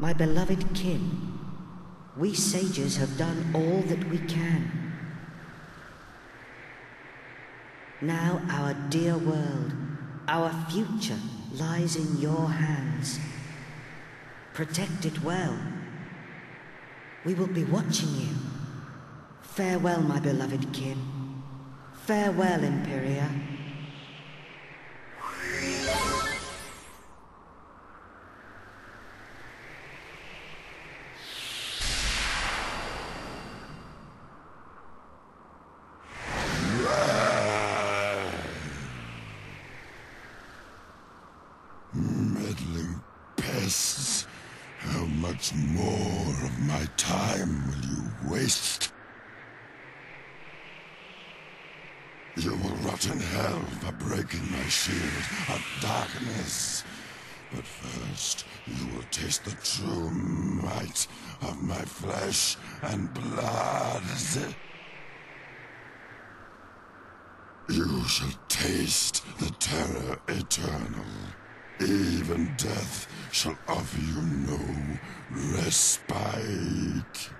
My beloved kin, we sages have done all that we can. Now our dear world, our future lies in your hands. Protect it well. We will be watching you. Farewell, my beloved kin. Farewell, Imperia. Meddling pests. How much more of my time will you waste? You will rot in hell for breaking my shield of darkness. But first, you will taste the true might of my flesh and blood. You shall taste the terror eternal. Even death shall offer you no respite.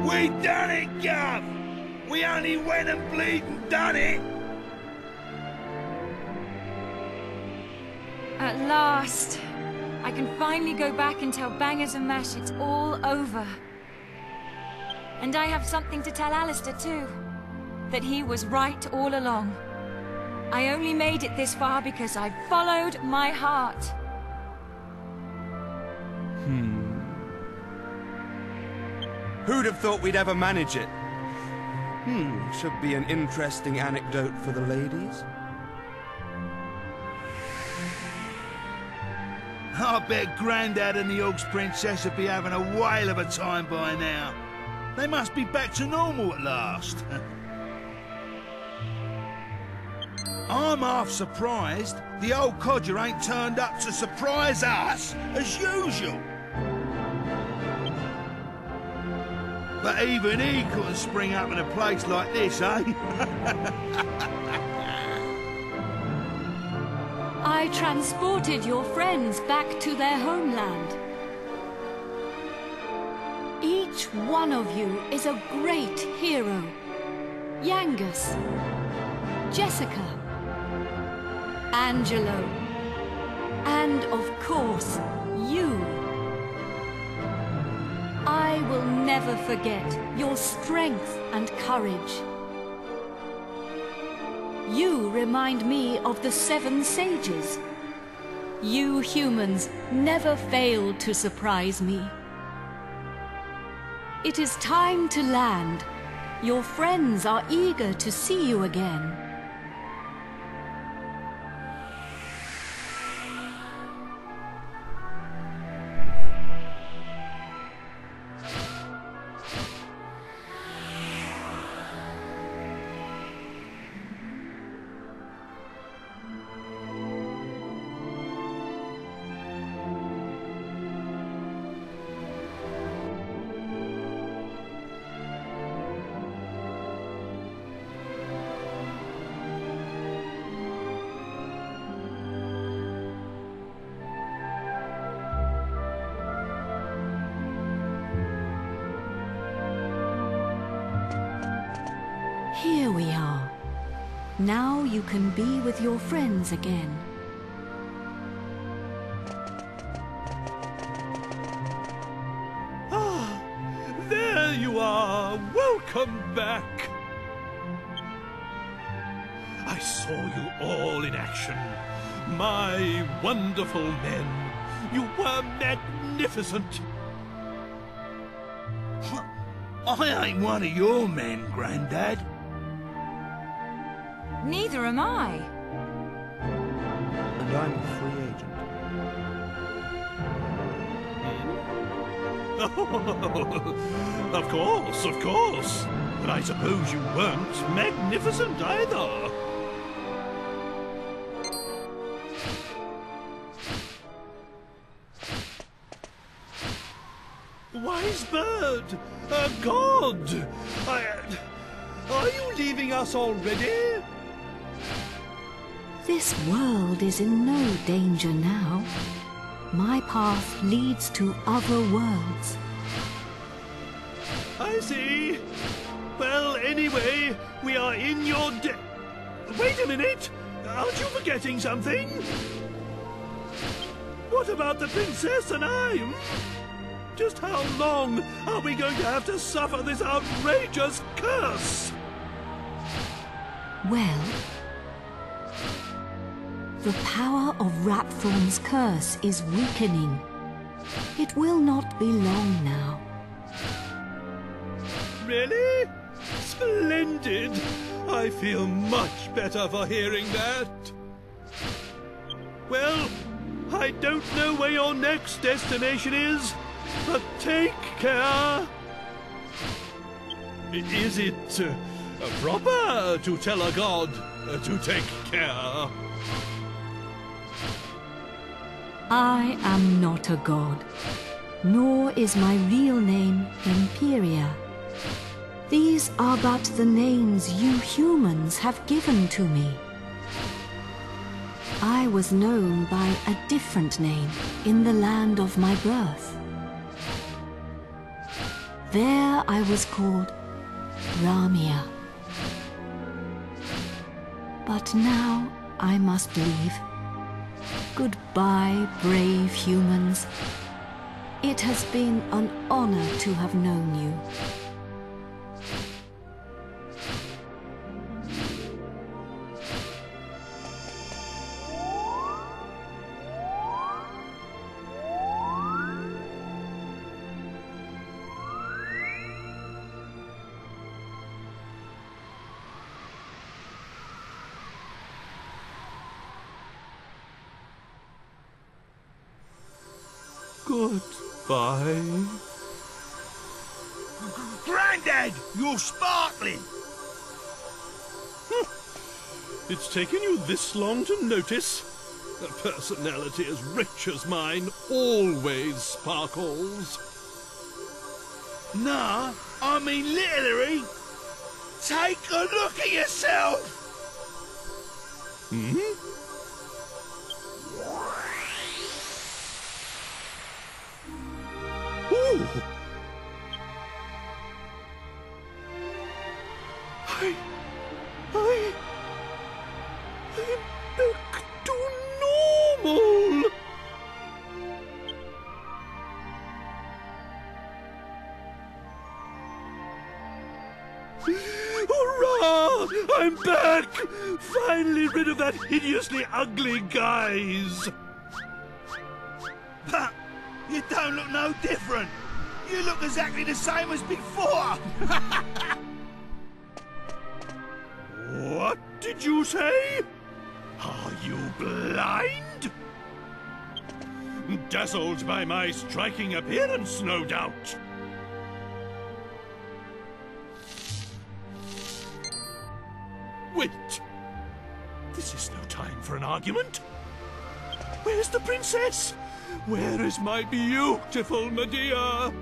We done it, Gov! We only went and bleeding done it! At last! I can finally go back and tell Bangers and Mash it's all over. And I have something to tell Alistair too. That he was right all along. I only made it this far because I followed my heart. Who'd have thought we'd ever manage it? Should be an interesting anecdote for the ladies. I bet Grandad and the Og's Princess would be having a whale of a time by now. They must be back to normal at last. I'm half surprised the old codger ain't turned up to surprise us, as usual. But even he couldn't spring up in a place like this, eh? I transported your friends back to their homeland. Each one of you is a great hero. Yangus, Jessica, Angelo, and of course, you. I will never forget your strength and courage. You remind me of the 7 sages. You humans never fail to surprise me. It is time to land. Your friends are eager to see you again. Here we are. Now you can be with your friends again. Ah, there you are. Welcome back. I saw you all in action. My wonderful men. You were magnificent. I ain't one of your men, Grandad. Neither am I. And I'm a free agent. Oh, of course. But I suppose you weren't magnificent either. Wise bird, a god. Are you leaving us already? This world is in no danger now. My path leads to other worlds. I see. Well, anyway, we are in your Wait a minute! Aren't you forgetting something? What about the princess and I? Just how long are we going to have to suffer this outrageous curse? Well, the power of Rapthorn's curse is weakening. It will not be long now. Really? Splendid! I feel much better for hearing that. Well, I don't know where your next destination is, but take care. Is it proper to tell a god to take care? I am not a god, nor is my real name Imperia. These are but the names you humans have given to me. I was known by a different name in the land of my birth. There I was called Ramia. But now I must leave. Goodbye, brave humans. It has been an honor to have known you. Goodbye. Grandad, you're sparkling! It's taken you this long to notice? A personality as rich as mine always sparkles. Nah, I mean literally. Take a look at yourself! Hmm? Ooh! I look to normal! Hurrah! I'm back! Finally rid of that hideously ugly guise! But you don't look no different. You look exactly the same as before. What did you say? Are you blind? Dazzled by my striking appearance, no doubt. Wait. This is no time for an argument. Where's the princess? Where is my beautiful Medea?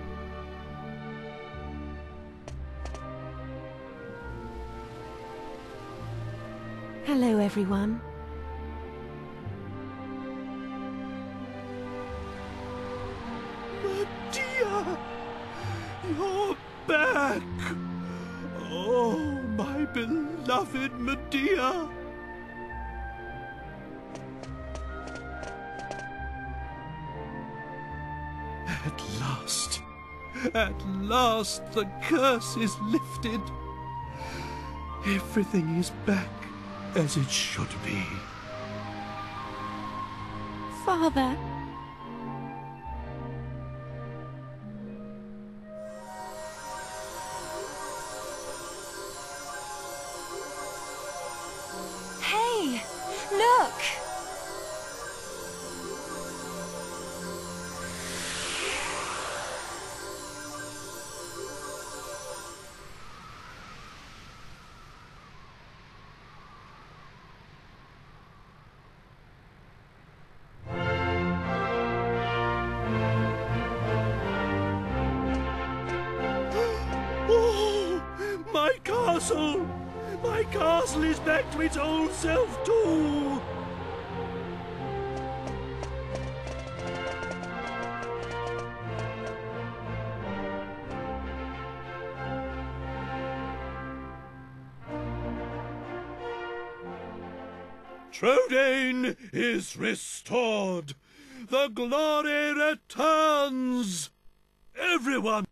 Hello, everyone. Medea! You're back! Oh, my beloved Medea! At last the curse is lifted. Everything is back as it should be. Father. Hey, look! My castle is back to its old self too! Trodain is restored! The glory returns! Everyone!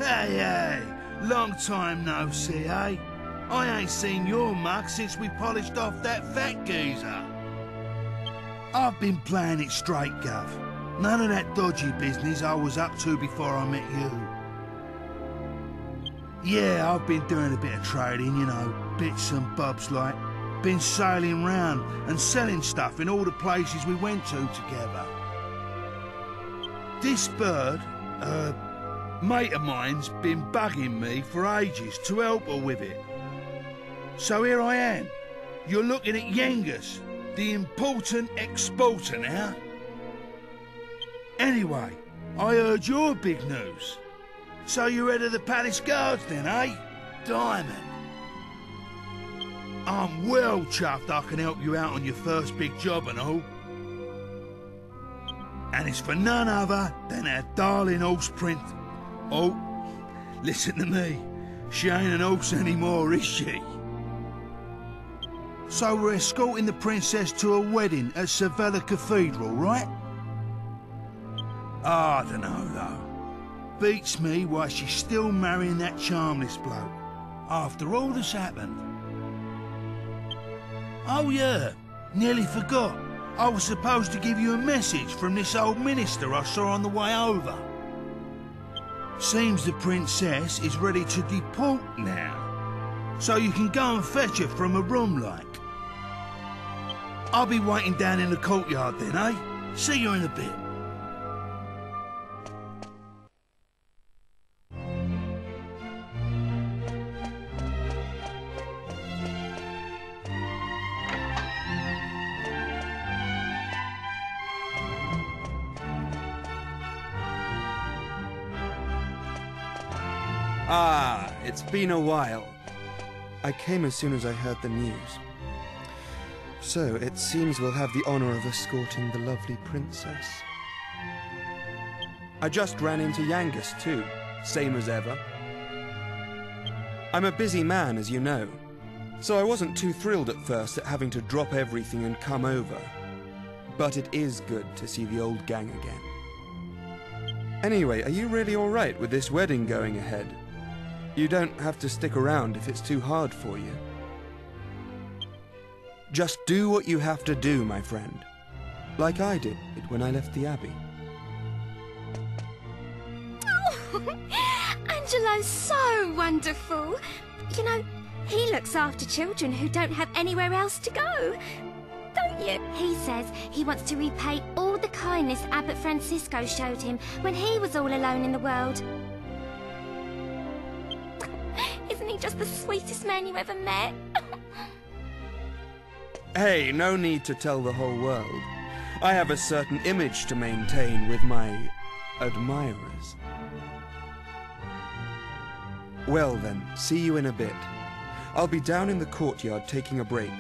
Hey, hey, long time no see, eh? I ain't seen your mug since we polished off that fat geezer. I've been playing it straight, Gov. None of that dodgy business I was up to before I met you. Yeah, I've been doing a bit of trading, you know, bits and bobs like. Been sailing round and selling stuff in all the places we went to together. This bird, mate of mine's been bugging me for ages to help her with it. So here I am. You're looking at Yengus, the important exporter now. Anyway, I heard your big news. So you're head of the palace guards then, eh? Diamond. I'm well chuffed I can help you out on your first big job and all. And it's for none other than our darling horse print. Oh, listen to me. She ain't an horse anymore, is she? So we're escorting the princess to a wedding at Sevilla Cathedral, right? I don't know, though. Beats me why she's still marrying that charmless bloke, after all that's happened. Oh yeah, nearly forgot. I was supposed to give you a message from this old minister I saw on the way over. Seems the princess is ready to deport now, so you can go and fetch her from a room like. I'll be waiting down in the courtyard then, eh? See you in a bit. Ah, it's been a while. I came as soon as I heard the news. So, it seems we'll have the honor of escorting the lovely princess. I just ran into Yengus too, same as ever. I'm a busy man, as you know, so I wasn't too thrilled at first at having to drop everything and come over. But it is good to see the old gang again. Anyway, are you really alright with this wedding going ahead? You don't have to stick around if it's too hard for you. Just do what you have to do, my friend. Like I did when I left the Abbey. Oh, Angelo's so wonderful. You know, he looks after children who don't have anywhere else to go. Don't you? He says he wants to repay all the kindness Abbot Francisco showed him when he was all alone in the world. Isn't he just the sweetest man you ever met? Hey, no need to tell the whole world. I have a certain image to maintain with my admirers. Well then, see you in a bit. I'll be down in the courtyard taking a break.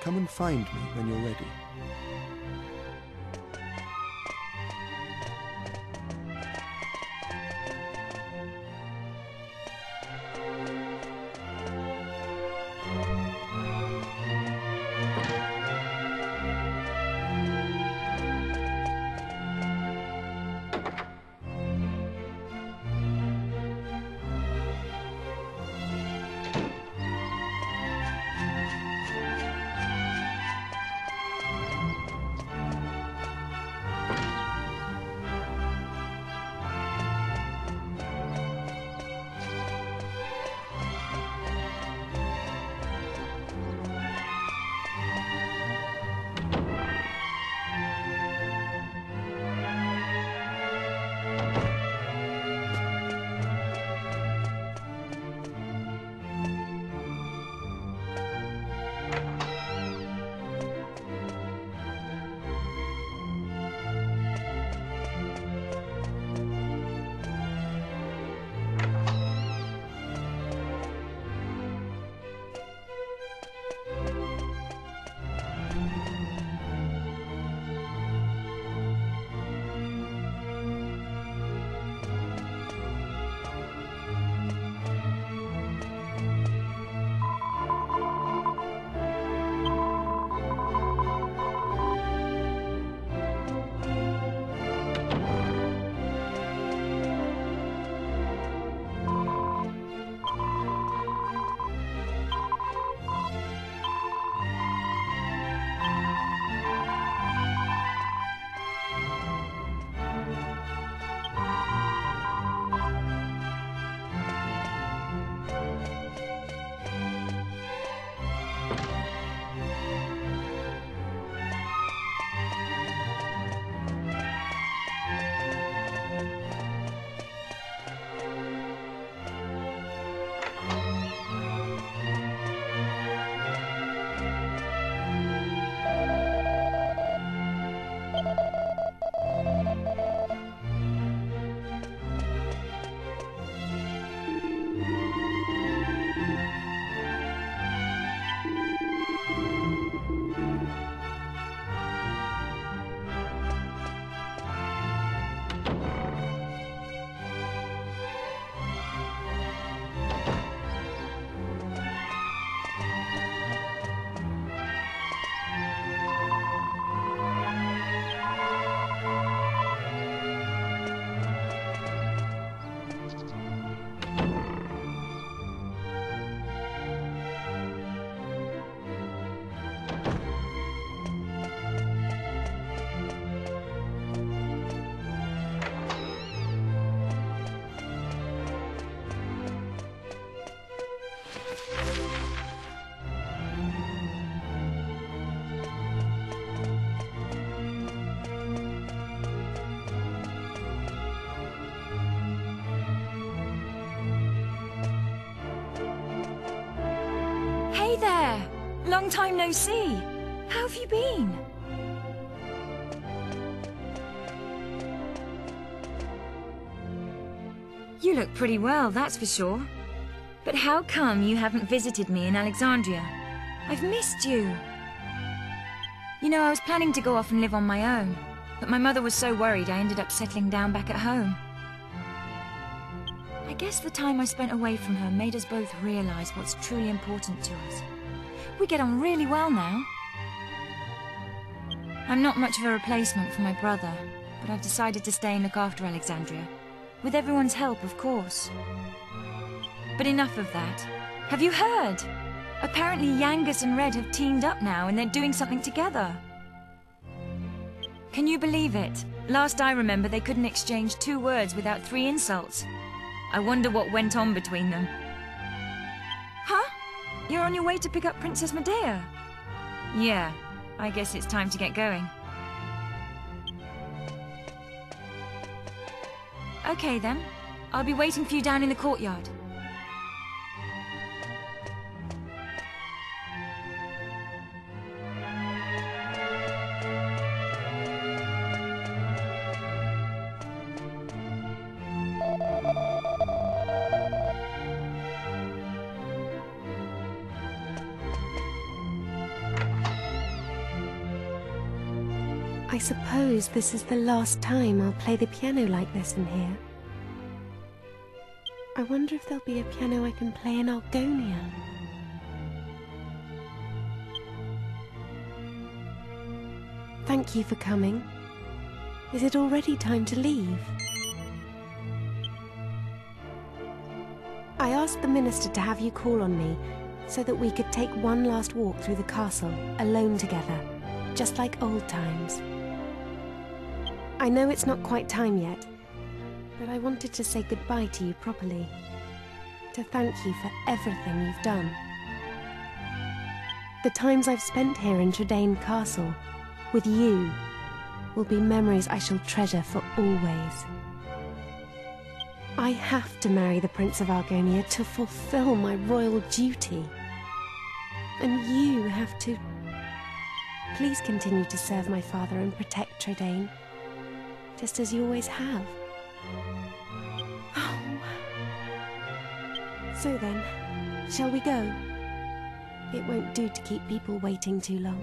Come and find me when you're ready. Hey there! Long time no see. How have you been? You look pretty well, that's for sure. But how come you haven't visited me in Alexandria? I've missed you. You know, I was planning to go off and live on my own, but my mother was so worried I ended up settling down back at home. I guess the time I spent away from her made us both realize what's truly important to us. We get on really well now. I'm not much of a replacement for my brother, but I've decided to stay and look after Alexandria. With everyone's help, of course. But enough of that. Have you heard? Apparently Yangus and Red have teamed up now and they're doing something together. Can you believe it? Last I remember, they couldn't exchange 2 words without 3 insults. I wonder what went on between them. Huh? You're on your way to pick up Princess Medea? Yeah, I guess it's time to get going. Okay then. I'll be waiting for you down in the courtyard. I suppose this is the last time I'll play the piano like this in here. I wonder if there'll be a piano I can play in Argonia. Thank you for coming. Is it already time to leave? I asked the minister to have you call on me so that we could take one last walk through the castle, alone together, just like old times. I know it's not quite time yet, but I wanted to say goodbye to you properly, to thank you for everything you've done. The times I've spent here in Tradaine Castle, with you, will be memories I shall treasure for always. I have to marry the Prince of Argonia to fulfill my royal duty. And you have to... Please continue to serve my father and protect Tradaine, just as you always have. Oh. So then, shall we go? It won't do to keep people waiting too long.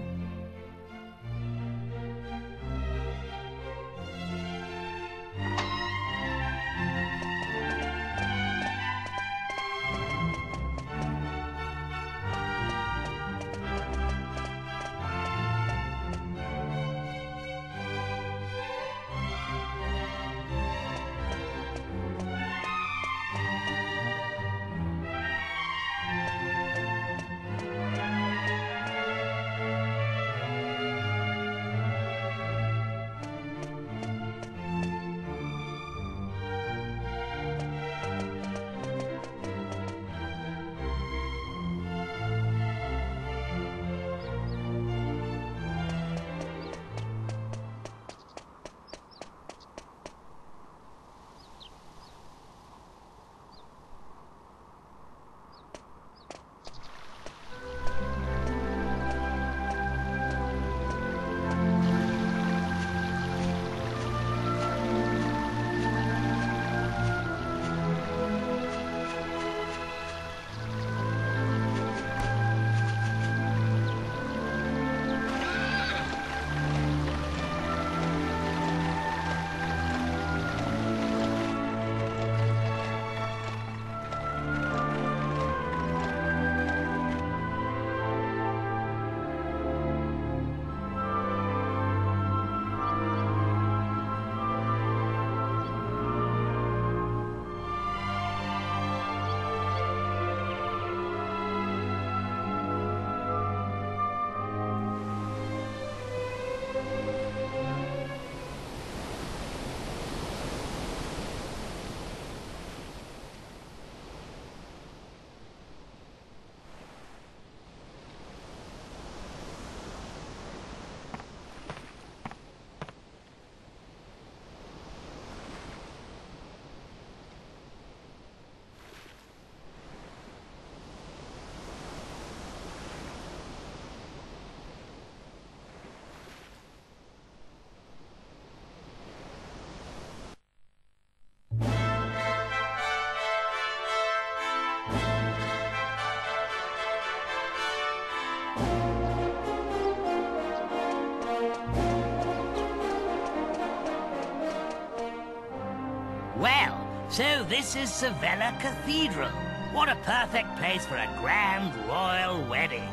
So this is Sevilla Cathedral. What a perfect place for a grand royal wedding.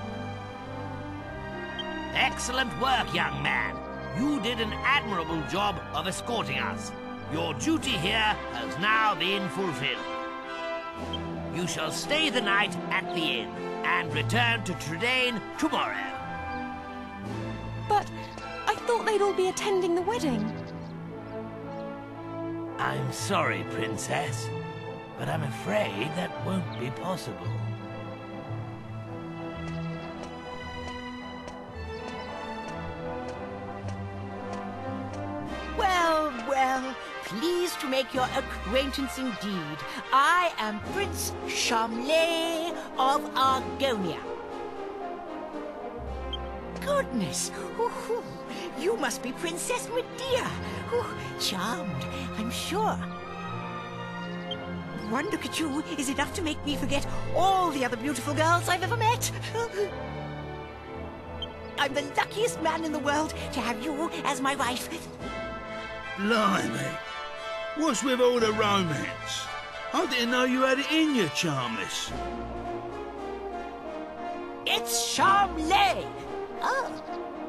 Excellent work, young man. You did an admirable job of escorting us. Your duty here has now been fulfilled. You shall stay the night at the inn and return to Trudane tomorrow. But I thought they'd all be attending the wedding. I'm sorry, Princess, but I'm afraid that won't be possible. Well, well, pleased to make your acquaintance indeed. I am Prince Charmley of Argonia. Goodness, ooh, you must be Princess Medea. Ooh, charmed, I'm sure. One look at you is enough to make me forget all the other beautiful girls I've ever met. I'm the luckiest man in the world to have you as my wife. Blimey. What's with all the romance? I didn't know you had it in you, Charmless. It's Charmley. Oh,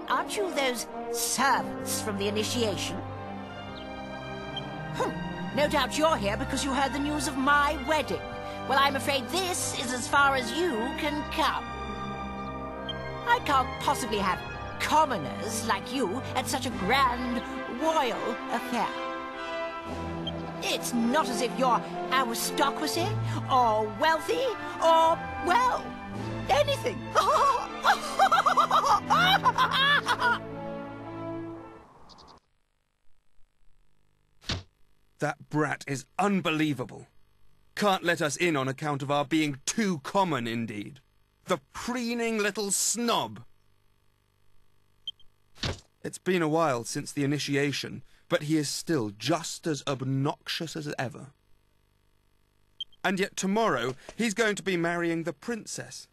aren't you those servants from the initiation? No doubt you're here because you heard the news of my wedding. Well, I'm afraid this is as far as you can come. I can't possibly have commoners like you at such a grand royal affair. It's not as if you're aristocracy, or wealthy, or, well, anything. That brat is unbelievable. Can't let us in on account of our being too common, indeed. The preening little snob. It's been a while since the initiation, but he is still just as obnoxious as ever. And yet tomorrow he's going to be marrying the princess.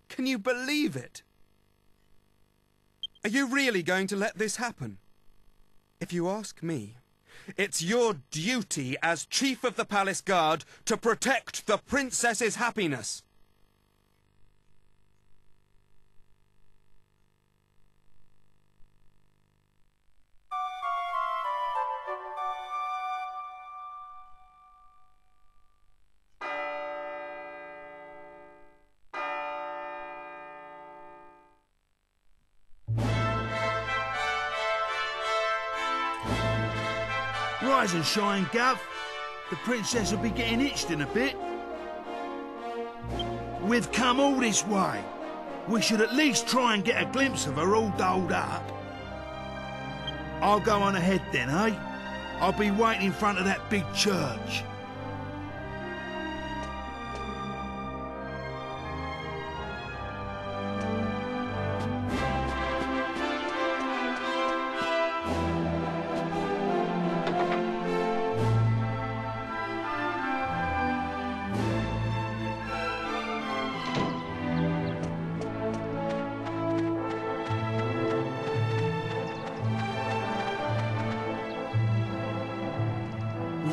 Can you believe it? Are you really going to let this happen? If you ask me, it's your duty as Chief of the Palace Guard to protect the princess's happiness. Rise and shine, Gov. The princess will be getting itched in a bit. We've come all this way. We should at least try and get a glimpse of her all dolled up. I'll go on ahead then, eh? I'll be waiting in front of that big church.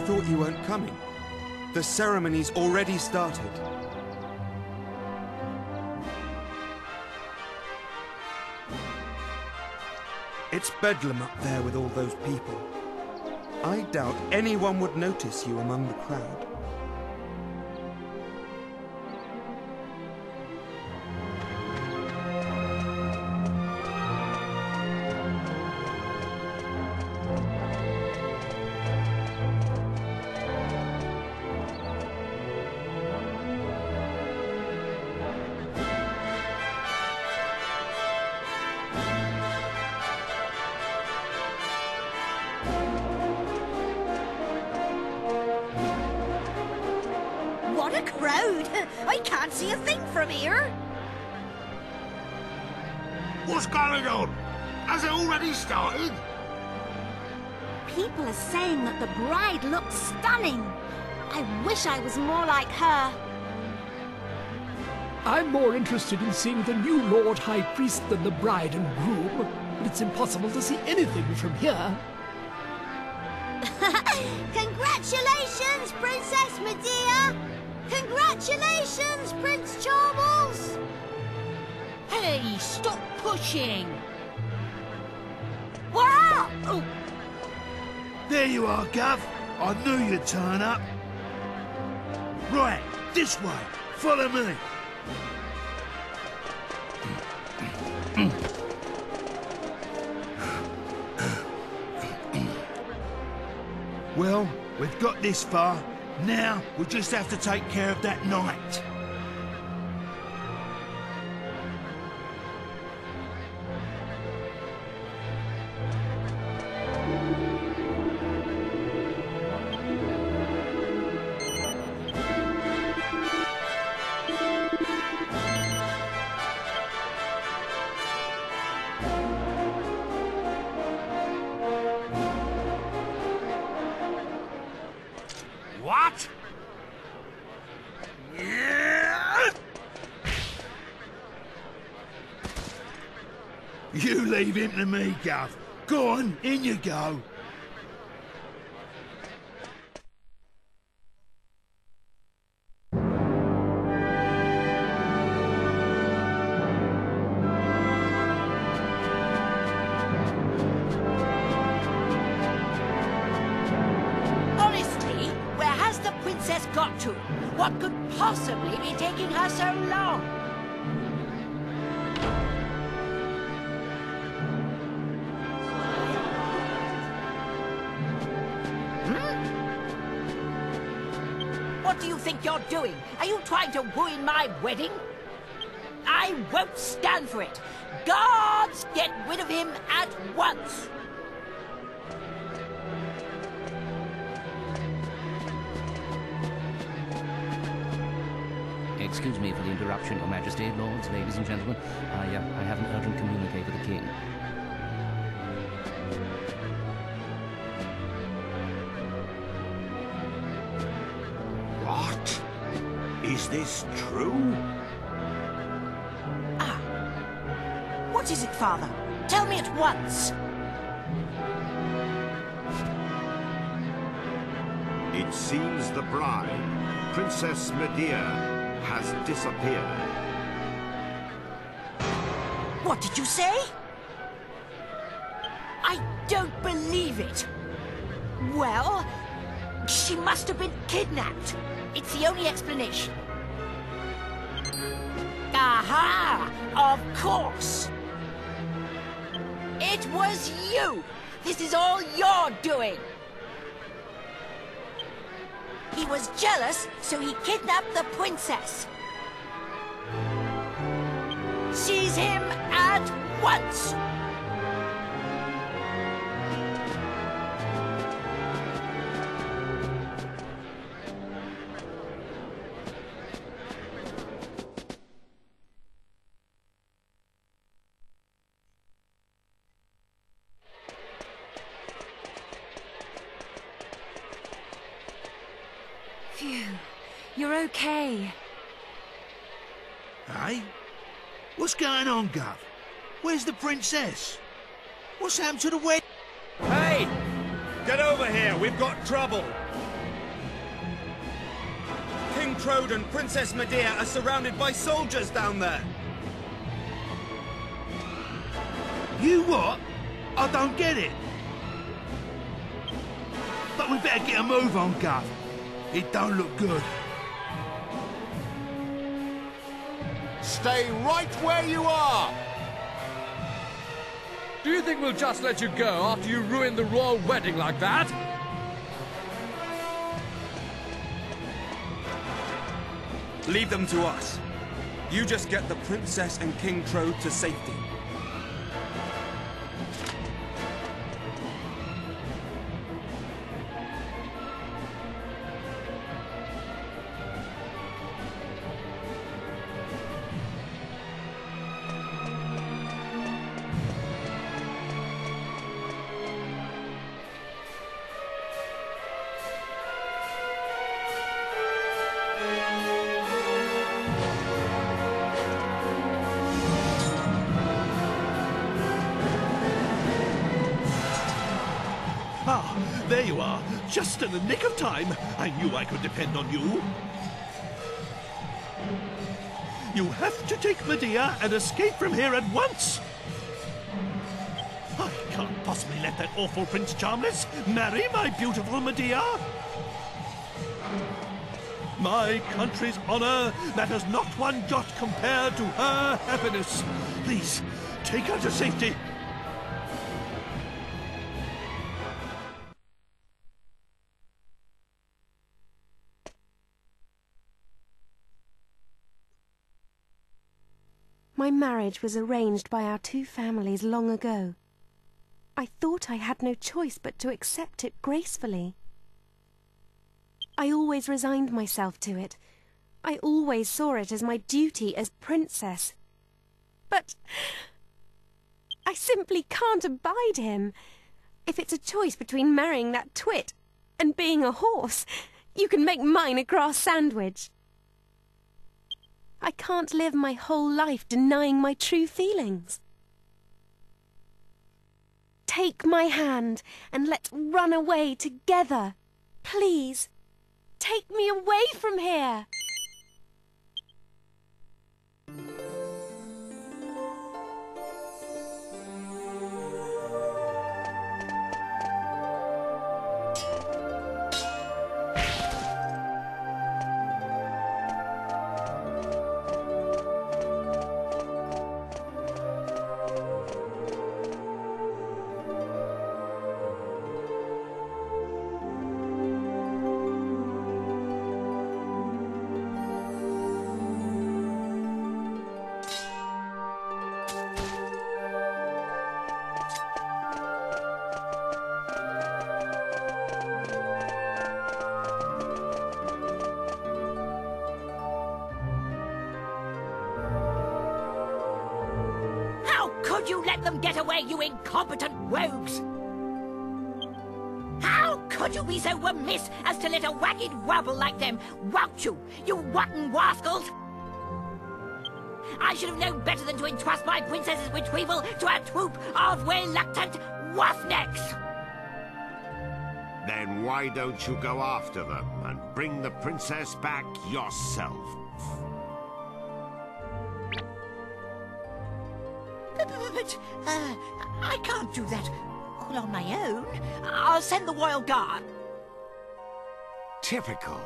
Thought you weren't coming. The ceremony's already started. It's bedlam up there with all those people. I doubt anyone would notice you among the crowd. What a crowd! I can't see a thing from here. What's going on? Has it already started? People are saying that the bride looks stunning. I wish I was more like her. I'm more interested in seeing the new Lord High Priest than the bride and groom, but it's impossible to see anything from here. Congratulations, Princess Medea! Congratulations, Prince Charles! Hey, stop pushing! Wow! Oh. There you are, Gov. I knew you'd turn up. Right, this way. Follow me. Well, we've got this far. Now, we just have to take care of that knight. What? You leave him to me, Gov. Go on, in you go. Honestly, where has the princess got to? What could possibly be taking her so long? What do you think you're doing? Are you trying to ruin my wedding? I won't stand for it. Guards, get rid of him at once. Excuse me for the interruption, Your Majesty, lords, ladies and gentlemen. I have an urgent communique with the King. What? Is this true? Ah. What is it, Father? Tell me at once. It seems the bride, Princess Medea, has disappeared. What did you say? I don't believe it. Well, she must have been kidnapped. It's the only explanation. Aha! Of course! It was you! This is all your doing! He was jealous, so he kidnapped the princess. Seize him at once! Phew. You're okay. Hey? What's going on, Gov? Where's the princess? What's happened to the wedding? Hey! Get over here, we've got trouble! King Trode and Princess Medea are surrounded by soldiers down there! You what? I don't get it. But we better get a move on, Gov. It don't look good. Stay right where you are! Do you think we'll just let you go after you ruined the royal wedding like that? Leave them to us. You just get the princess and King Trode to safety. Ah, there you are. Just in the nick of time. I knew I could depend on you. You have to take Medea and escape from here at once. I can't possibly let that awful Prince Charmless marry my beautiful Medea. My country's honor matters not one jot compared to her happiness. Please, take her to safety. My marriage was arranged by our two families long ago. I thought I had no choice but to accept it gracefully. I always resigned myself to it. I always saw it as my duty as princess. But I simply can't abide him. If it's a choice between marrying that twit and being a horse, you can make mine a grass sandwich. I can't live my whole life denying my true feelings. Take my hand and let's run away together. Please, take me away from here. Could you let them get away, you incompetent rogues? How could you be so remiss as to let a wagged wobble like them wout you, you rotten rascals? I should have known better than to entrust my princess's retrieval to a troop of reluctant roughnecks. Then why don't you go after them and bring the princess back yourself? But I can't do that all on my own. I'll send the royal guard. Typical.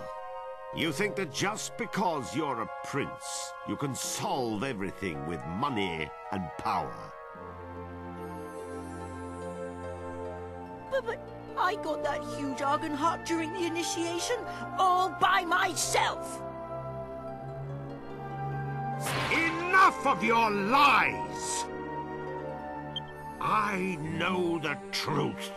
You think that just because you're a prince, you can solve everything with money and power. But I got that huge argon heart during the initiation all by myself. Enough of your lies! I know the truth.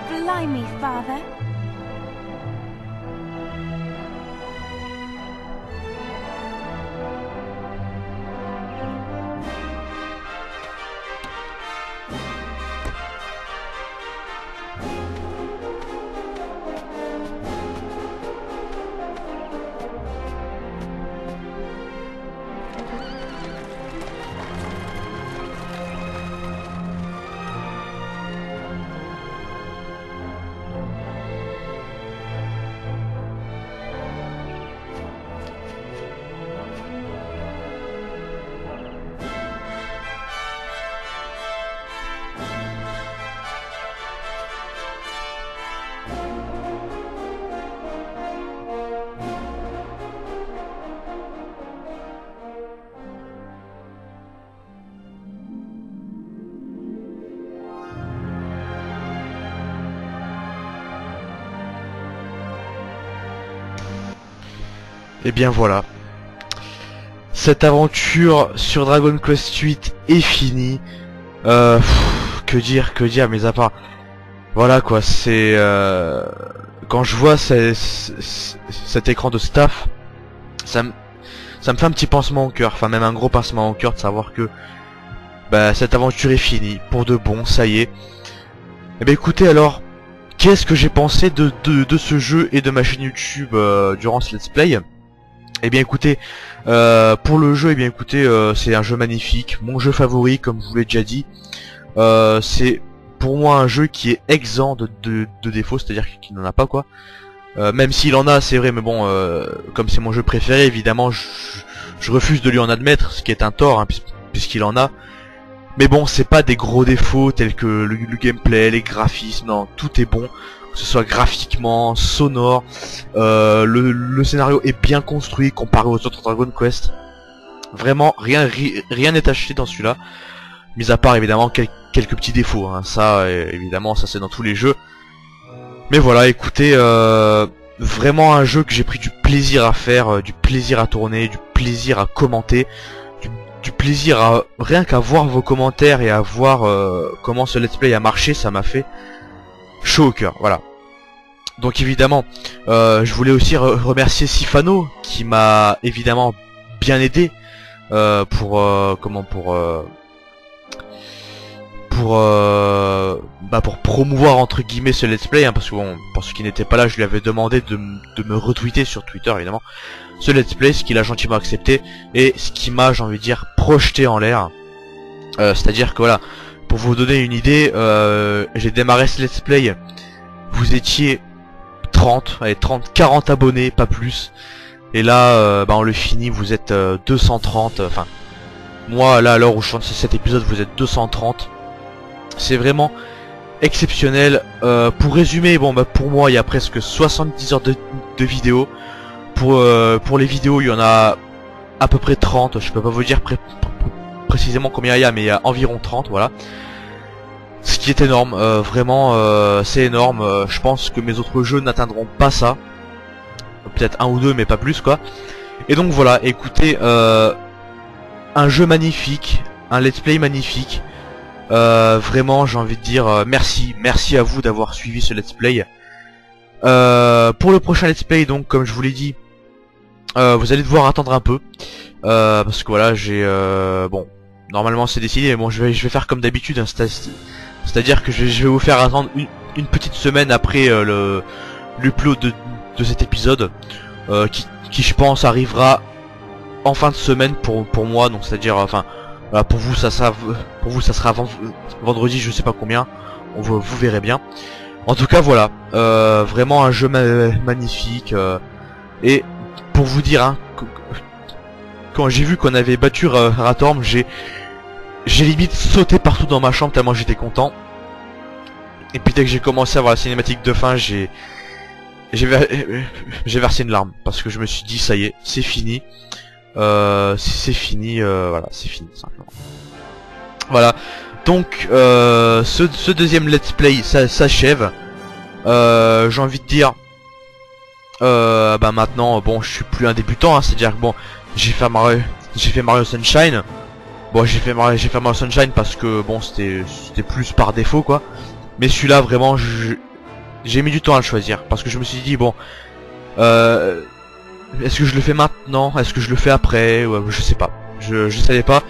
Blimey, Father. Et bien voilà. Cette aventure sur Dragon Quest 8 est finie. Que dire, mais à part... Voilà quoi, c'est... Quand je vois cet écran de staff, ça me fait un petit pincement au cœur, enfin même un gros pincement au cœur de savoir que bah, cette aventure est finie, pour de bon, ça y est. Et ben écoutez alors, qu'est-ce que j'ai pensé de ce jeu et de ma chaîne YouTube durant ce let's play? Eh bien écoutez, pour le jeu, eh bien écoutez, c'est un jeu magnifique, mon jeu favori comme je vous l'ai déjà dit. C'est pour moi un jeu qui est exempt de défauts, c'est-à-dire qu'il n'en a pas quoi. Même s'il en a, c'est vrai, mais bon, comme c'est mon jeu préféré, évidemment, je refuse de lui en admettre, ce qui est un tort, hein, puisqu'il en a. Mais bon, c'est pas des gros défauts tels que le gameplay, les graphismes, non, tout est bon, que ce soit graphiquement, sonore, le scénario est bien construit comparé aux autres Dragon Quest. Vraiment, rien n'est acheté dans celui-là, mis à part évidemment quelques petits défauts, hein. Ça, évidemment, ça c'est dans tous les jeux. Mais voilà, écoutez, vraiment un jeu que j'ai pris du plaisir à faire, du plaisir à tourner, du plaisir à commenter, du plaisir à rien qu'à voir vos commentaires et à voir comment ce let's play a marché, ça m'a fait chaud au cœur, voilà. Donc évidemment, je voulais aussi remercier Sifano qui m'a évidemment bien aidé pour promouvoir entre guillemets ce let's play, hein, parce que bon, pour ceux qui n'étaient pas là, je lui avais demandé de me retweeter sur Twitter évidemment ce let's play, ce qu'il a gentiment accepté et ce qui m'a, j'ai envie de dire, projeté en l'air. C'est à dire que voilà, pour vous donner une idée, j'ai démarré ce let's play, vous étiez 40 abonnés, pas plus, et là on le finit, vous êtes 230, enfin moi là à l'heure où je chante cet épisode vous êtes 230. C'est vraiment exceptionnel. Pour résumer, bon bah pour moi il y a presque 70 heures de vidéos. Pour les vidéos il y en a à peu près 30. Je peux pas vous dire précisément combien il y a, mais il y a environ 30, voilà. Ce qui est énorme, vraiment c'est énorme. Je pense que mes autres jeux n'atteindront pas ça. Peut-être un ou deux mais pas plus quoi. Et donc voilà, écoutez, un jeu magnifique, un let's play magnifique. Vraiment j'ai envie de dire merci à vous d'avoir suivi ce let's play. Pour le prochain let's play, donc comme je vous l'ai dit, vous allez devoir attendre un peu, parce que voilà j'ai bon, normalement c'est décidé, mais bon je vais faire comme d'habitude, hein, c'est-à-dire que je vais vous faire attendre une petite semaine après l'upload de cet épisode, qui je pense arrivera en fin de semaine pour moi, donc c'est-à-dire enfin voilà, pour vous ça sera vendredi, je sais pas combien, vous verrez bien. En tout cas voilà, vraiment un jeu magnifique, et pour vous dire, hein, quand j'ai vu qu'on avait battu Ratorm, j'ai limite sauté partout dans ma chambre tellement j'étais content. Et puis dès que j'ai commencé à voir la cinématique de fin, j'ai versé une larme, parce que je me suis dit ça y est, c'est fini. C'est fini, voilà, c'est fini simplement. Voilà, donc ce deuxième let's play s'achève. J'ai envie de dire, bah maintenant, bon, je suis plus un débutant, hein, c'est-à-dire que bon, j'ai fait Mario Sunshine. Bon, j'ai fait Mario Sunshine parce que bon, c'était plus par défaut quoi. Mais celui-là vraiment, j'ai mis du temps à le choisir parce que je me suis dit bon, est-ce que je le fais maintenant, est-ce que je le fais après, ouais, je sais pas, je savais pas.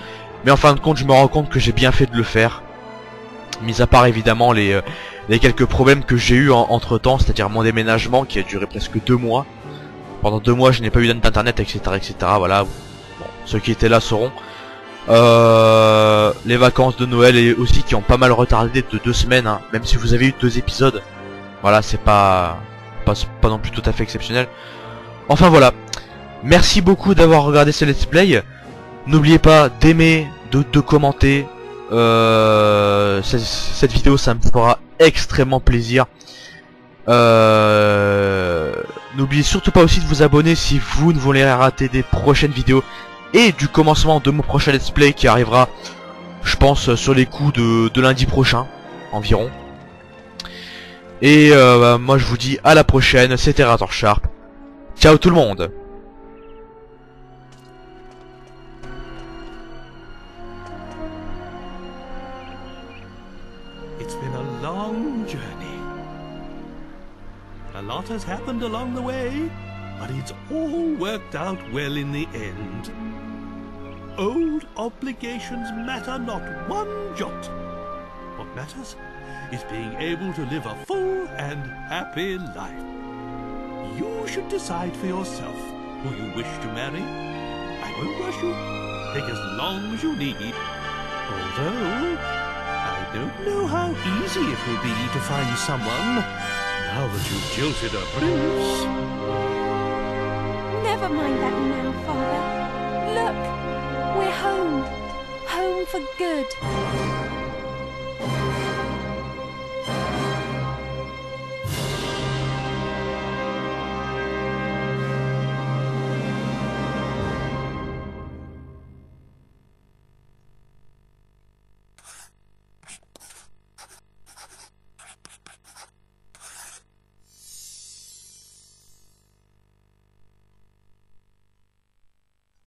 Mais en fin de compte, je me rends compte que j'ai bien fait de le faire. Mis à part évidemment les quelques problèmes que j'ai eu entre temps, c'est-à-dire mon déménagement qui a duré presque 2 mois. Pendant 2 mois je n'ai pas eu d'internet, etc., voilà. Bon, ceux qui étaient là sauront. Les vacances de Noël et aussi qui ont pas mal retardé de 2 semaines, hein, même si vous avez eu 2 épisodes. Voilà, c'est pas non plus tout à fait exceptionnel. Enfin voilà, merci beaucoup d'avoir regardé ce let's play. N'oubliez pas d'aimer, de commenter. Cette vidéo, ça me fera extrêmement plaisir. N'oubliez surtout pas aussi de vous abonner si vous ne voulez rater des prochaines vidéos et du commencement de mon prochain let's play qui arrivera, je pense, sur les coups de lundi prochain environ. Et moi je vous dis à la prochaine, c'était Razor Sharp. Ciao tout le monde. It's been a long journey. A lot has happened along the way, but it's all worked out well in the end. Old obligations matter not one jot. What matters is being able to live a full and happy life. You should decide for yourself who you wish to marry. I won't rush you. Take as long as you need. Although, I don't know how easy it will be to find someone now that you've jilted a prince. Never mind that now, Father. Look, we're home. Home for good.